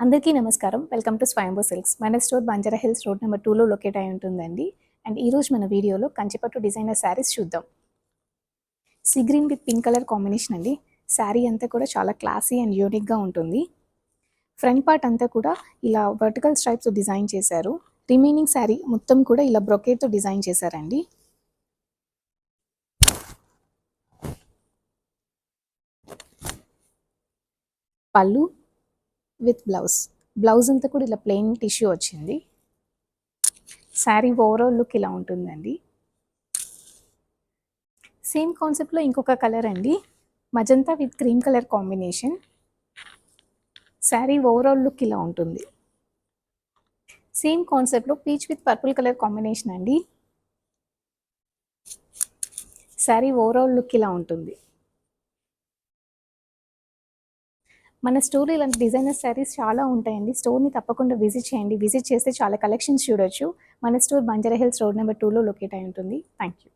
అందరికీ నమస్కారం. Welcome to Swayambhu silks. మన store Banjara hills road number 2లో లొకేట్ అయి ఉంటుందండి. అండ్ ఈరోజు మన వీడియోలో కంచిపట్టు డిజైనర్ శారీస్ చూద్దాం. Sea green with pink colour combination అండి. శారీ అంతా కూడా చాలా క్లాసీ అండ్ యూనిక్గా ఉంటుంది. ఫ్రంట్ పార్ట్ అంతా కూడా ఇలా వర్టికల్ స్ట్రైప్స్ డిజైన్ చేశారు. రిమైనింగ్ శారీ మొత్తం కూడా ఇలా బ్రొకేట్తో డిజైన్ చేశారండి. పళ్ళు విత్ బ్లౌజ్ అంతా కూడా ఇలా ప్లెయిన్ టిష్యూ వచ్చింది. శారీ ఓవరాల్ లుక్ ఇలా ఉంటుందండి. సేమ్ కాన్సెప్ట్లో ఇంకొక కలర్ అండి, magenta with cream colour combination. Sari overall look ఇలా ఉంటుంది. సేమ్ కాన్సెప్ట్లో peach with purple colour combination అండి. శారీ ఓవరాల్ లుక్ ఇలా ఉంటుంది. మన స్టోర్లో ఇలాంటి డిజైనర్ శారీస్ చాలా ఉంటాయండి. స్టోర్ని తప్పకుండా విజిట్ చేయండి. విజిట్ చేస్తే చాలా కలెక్షన్స్ చూడొచ్చు. మన store Banjara hills road number 2లో లొకేట్ అయి ఉంటుంది. Thank you.